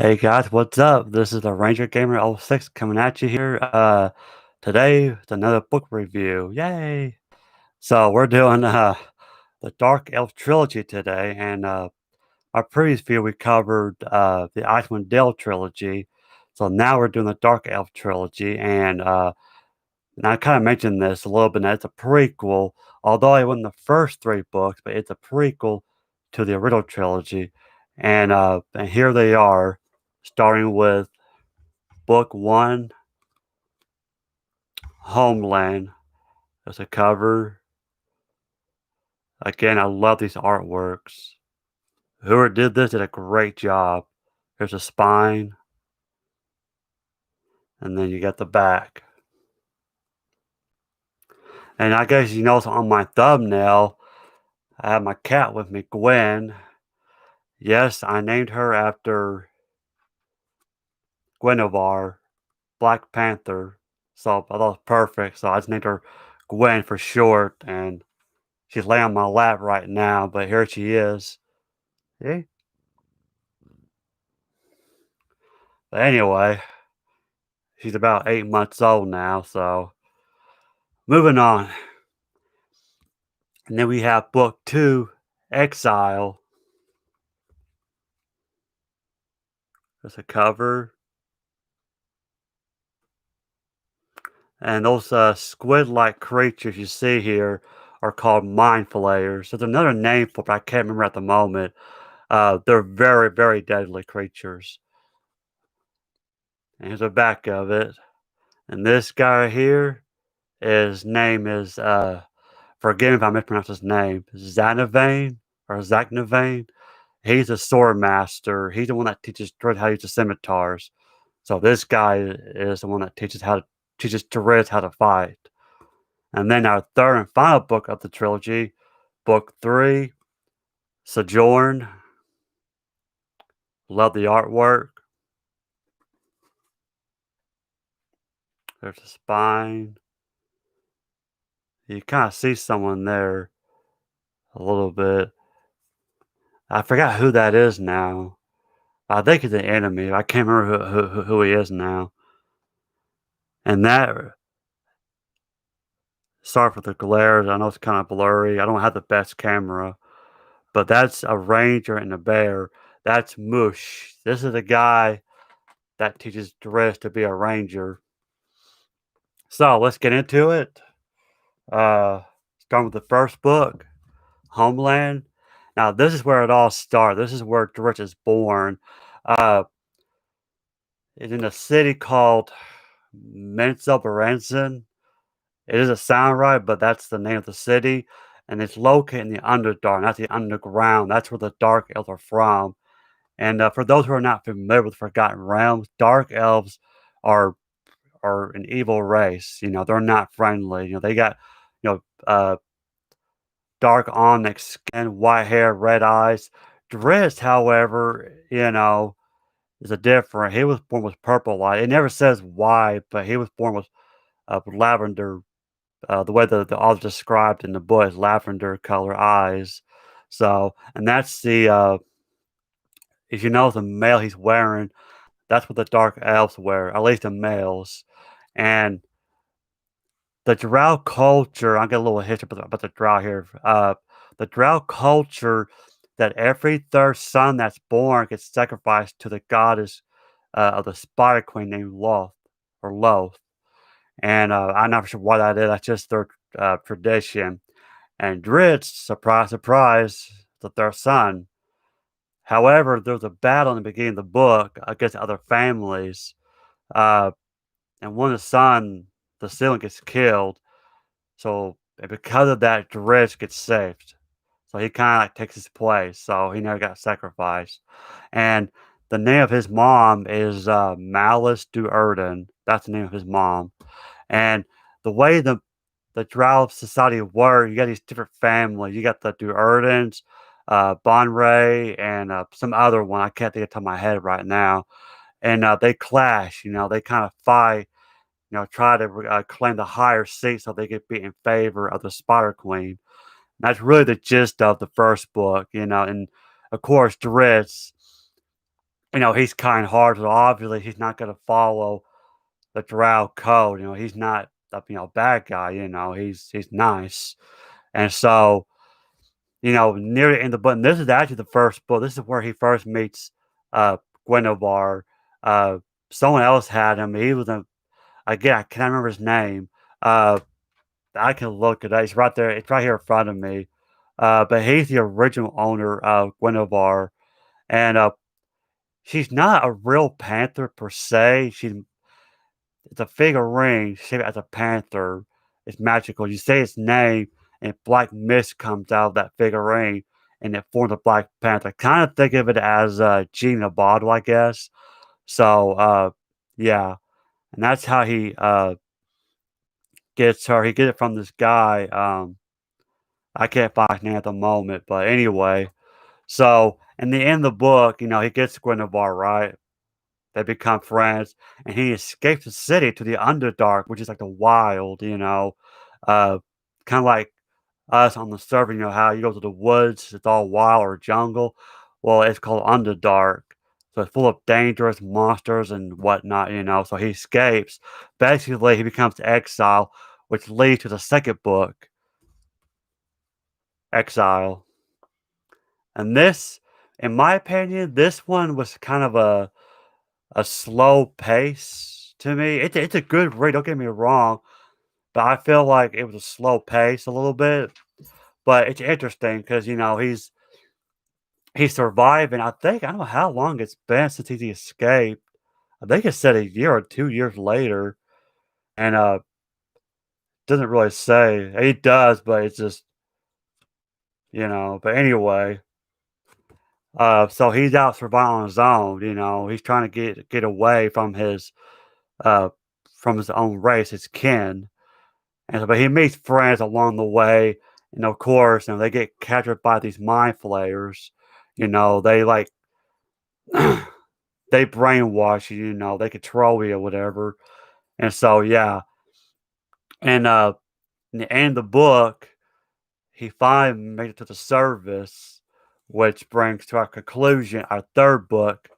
Hey guys, what's up? This is the Ranger Gamer 06 coming at you here. Today it's another book review. Yay! So we're doing the Dark Elf Trilogy today, and our previous video we covered the Icewind Dale Trilogy. So now we're doing the Dark Elf Trilogy, and I kind of mentioned this a little bit. That it's a prequel, although it wasn't the first three books, but it's a prequel to the original trilogy. And here they are, starting with Book 1, Homeland. There's a cover. Again, I love these artworks. Whoever did this did a great job. There's a spine, and then you got the back. And I guess you notice on my thumbnail, I have my cat with me, Gwen. Yes, I named her after Guinevere, Black Panther. So I thought it was perfect. So I just named her Gwen for short, and she's laying on my lap right now, but here she is. See? But anyway, she's about 8 months old now, so moving on. And then we have book 2, Exile. There's a cover. And those squid-like creatures you see here are called mind flayers. There's another name for it, but I can't remember at the moment. They're very, very deadly creatures. And here's the back of it. And this guy here, his name is, forgive me if I mispronounce his name, Zanavane or Zaknavane. He's a sword master. He's the one that teaches Druid how to use the scimitars. So this guy is the one that teaches Druids how to fight. And then our third and final book of the trilogy, book 3, Sojourn. Love the artwork. There's a spine. You kind of see someone there a little bit. I forgot who that is now. I think he's an enemy. I can't remember who he is now. And that, sorry for the glare. I know it's kind of blurry. I don't have the best camera. But that's a ranger and a bear. That's Mush. This is the guy that teaches Dres to be a ranger. So let's get into it. Starting with the first book, Homeland. Now this is where it all starts. This is where Dres is born. Uh, it's in a city called Mensa Baranson. It doesn't sound right, but that's the name of the city. And it's located in the Underdark. That's the underground. That's where the Dark Elves are from. And for those who are not familiar with Forgotten Realms, Dark Elves are an evil race. You know, they're not friendly. You know, they got, you know, dark onyx skin, white hair, red eyes. Driz, however, you know, is a different. He was born with purple light. It never says why, but he was born with lavender. The way the author described in the book is lavender color eyes. So, and that's the if you know the male he's wearing, that's what the dark elves wear, at least the males. And the drow culture, I'll get a little history about the drow here. The drow culture that every third son that's born gets sacrificed to the goddess of the spider queen named Loth or Loth. And I'm not sure why that is. That's just their tradition. And Dritz, surprise, surprise, the third son. However, there's a battle in the beginning of the book against other families. Uh, and one of the son, the sibling, gets killed. So and because of that, Dredge gets saved. So he kind of like takes his place. So he never got sacrificed. And the name of his mom is Malice Du Erden. That's the name of his mom. And the way the Drow society works, you got these different families. You got the Du Erdens, Bonray, and some other one. I can't think of the top of my head right now. And they clash. You know, they kind of fight, you know, try to claim the higher seat so they could be in favor of the Spider Queen. And that's really the gist of the first book, you know. And of course, Dritz, he's kind-hearted, so obviously he's not gonna follow the Drow code, he's not a, bad guy, he's nice. And so, near the end of the book, and this is actually the first book, this is where he first meets Guinevere. Uh, Someone else had him. He was again, I can't remember his name. Uh, I can look it up. It's right there. It's right here in front of me. But he's the original owner of Guinevere, and she's not a real panther per se. It's a figurine shaped as a panther. It's magical. You say its name, and black mist comes out of that figurine, and it forms a black panther. Kind of think of it as Gina Bottle, I guess. So, yeah, and that's how he gets her. He gets it from this guy. I can't find his name at the moment, but anyway. So in the end of the book, he gets Guinevere, right? They become friends, and he escapes the city to the Underdark, which is like the wild, uh, kind of like us on the server. You know how you go to the woods, it's all wild or jungle. Well, it's called Underdark, so it's full of dangerous monsters and whatnot. So he escapes. Basically, he becomes exile, which leads to the second book, Exile. And this, in my opinion, this one was kind of a slow pace to me. It's a good read, don't get me wrong, but I feel like it was a slow pace a little bit. But it's interesting because he's surviving. I don't know how long it's been since he escaped. I think it said a year or 2 years later, and doesn't really say. It does, but it's just But anyway, so he's out surviving on his own. He's trying to get away uh from his own race, his kin. But he meets friends along the way, and of course, they get captured by these mind flayers. They like they brainwash you. They control you or whatever. And so, yeah, and in the end of the book, he finally made it to the service, which brings to our conclusion our third book,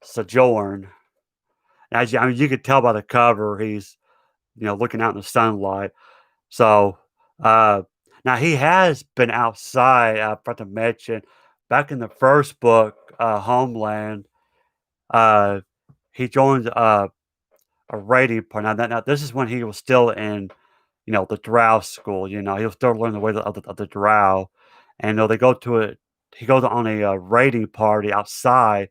Sojourn. And you can tell by the cover, he's looking out in the sunlight. So, uh, now he has been outside, I forgot to mention, back in the first book, Homeland, uh, he joined, a raiding party. Now this is when he was still in, the drow school, he was still learning the way of the drow, and, they go to it he goes on a, raiding party outside,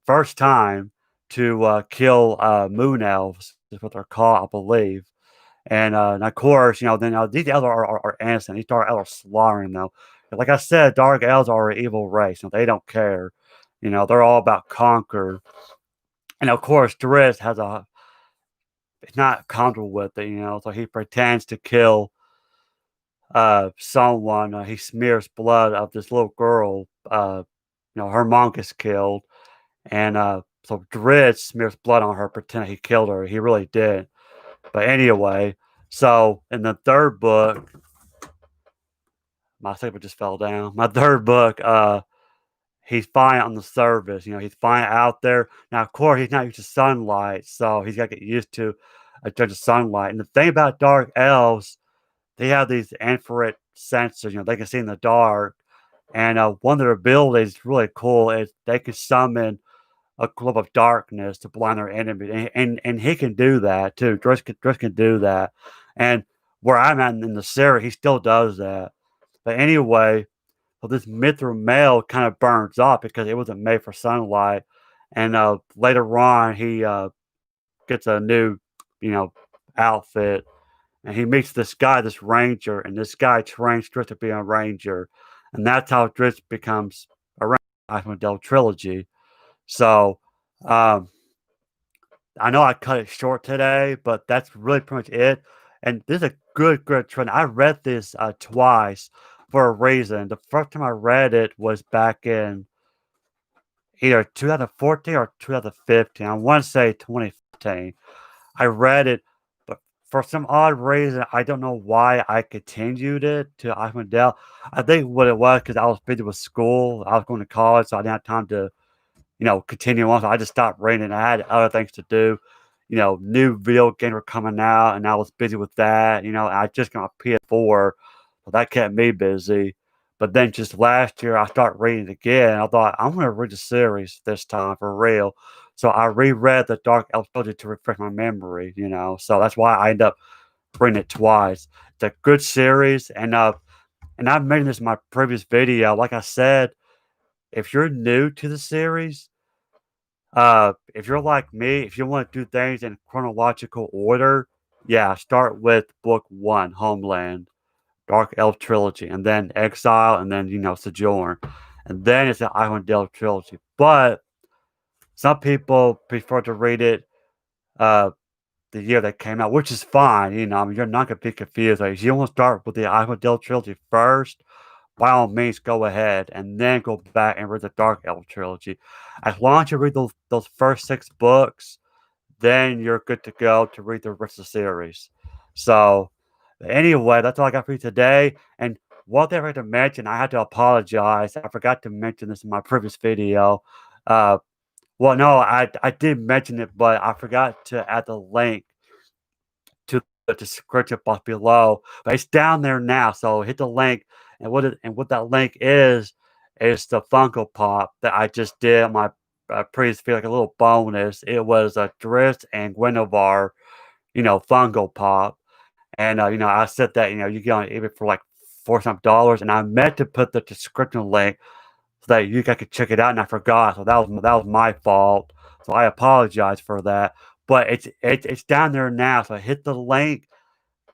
first time to, kill, moon elves, is what they're called, I believe. And of course, then these elves are innocent. These dark elves are slaughtering them. Like I said, dark elves are an evil race. They don't care. They're all about conquer. And of course, Driz he's not comfortable with it. So he pretends to kill someone. He smears blood of this little girl. Her mom gets killed, and so Driz smears blood on her, pretending he killed her. He really did. But anyway, so in the third book, my saber just fell down. My third book, he's fine on the surface. He's fine out there. Now, of course, he's not used to sunlight, so he's got to get used to a touch of sunlight. And the thing about dark elves, they have these infrared sensors. They can see in the dark. And one of their abilities, really cool, is they can summon a globe of darkness to blind their enemy, and he can do that too. Driss can do that, and where I'm at in the series, he still does that. But anyway, so this mithril mail kind of burns off because it wasn't made for sunlight, and later on he gets a new, you know, outfit, and he meets this guy, this ranger, and this guy trains Driss to be a ranger, and that's how Driss becomes a ranger. Dark Trilogy. So, um, I know I cut it short today, but that's really pretty much it. And this is a good trend. I read this twice for a reason. The first time I read it was back in either 2014 or 2015. I want to say 2015. I read it, but for some odd reason, I don't know why I continued it to Icewind Dale. I think what it was because I was busy with school. I was going to college, so I didn't have time to continue on. So I just stopped reading. I had other things to do. New video games were coming out, and I was busy with that. I just got my PS4, so that kept me busy. But then just last year, I started reading again. I thought I'm going to read the series this time for real. So I reread the Dark Elf Trilogy to refresh my memory. So that's why I ended up reading it twice. It's a good series, and I've mentioned this in my previous video. Like I said, if you're new to the series, if you're like me, if you want to do things in chronological order, yeah, start with book one, Homeland, Dark Elf Trilogy, and then Exile, and then Sojourn, and then it's the Icewind Trilogy. But some people prefer to read it uh the year that came out, which is fine. I mean, you're not gonna be confused. Like, if you want to start with the Icewind Trilogy first, by all means, go ahead and then go back and read the Dark Elf Trilogy. As long as you read those first six books, then you're good to go to read the rest of the series. So, anyway, that's all I got for you today. And one thing I forgot to mention, I had to apologize. I forgot to mention this in my previous video. Uh, well, no, I did mention it, but I forgot to add the link to the description box below. But it's down there now, so hit the link. And what that link is the Funko Pop that I just did on my previous video, like a little bonus. It was a Driss and Guinevere, Funko Pop. And I said that you get on eBay for like $4 and I meant to put the description link so that you guys could check it out, and I forgot. So that was my fault. So I apologize for that. But it's down there now. So hit the link,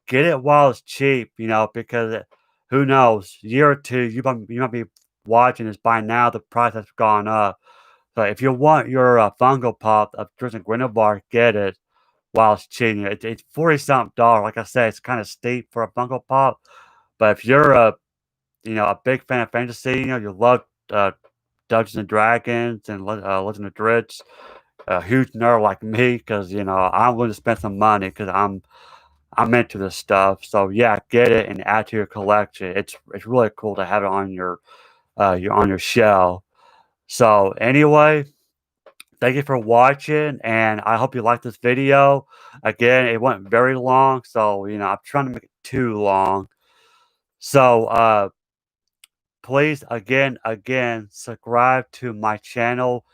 get it while it's cheap. Because who knows, year or two you might be watching this by now. The price has gone up. So if you want your Funko Pop of Tristan Guinevere, get it while it's cheap. It's 40 something dollars. Like I said, it's kind of steep for a Funko Pop. But if you're a big fan of fantasy, you love Dungeons and Dragons and Legend of Dritz, a huge nerd like me, because I'm willing to spend some money because I'm into this stuff. So yeah, get it and add to your collection. It's really cool to have it on your shelf. So anyway, thank you for watching, and I hope you liked this video. Again, it went very long, so I'm trying to make it too long. So please, again, subscribe to my channel.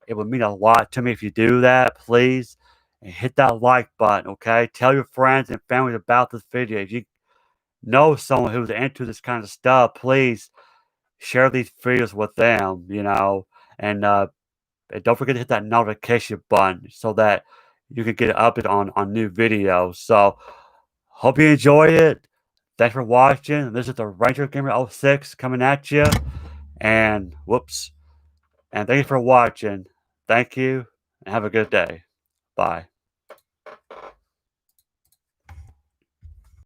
It would mean a lot to me if you do that, please. And hit that like button, okay? Tell your friends and family about this video. If you know someone who's into this kind of stuff, please share these videos with them. And don't forget to hit that notification button so that you can get an update on new videos. So, hope you enjoyed it. Thanks for watching. This is the Ranger Gamer 06 coming at you. And whoops. And thank you for watching. Thank you and have a good day. Bye.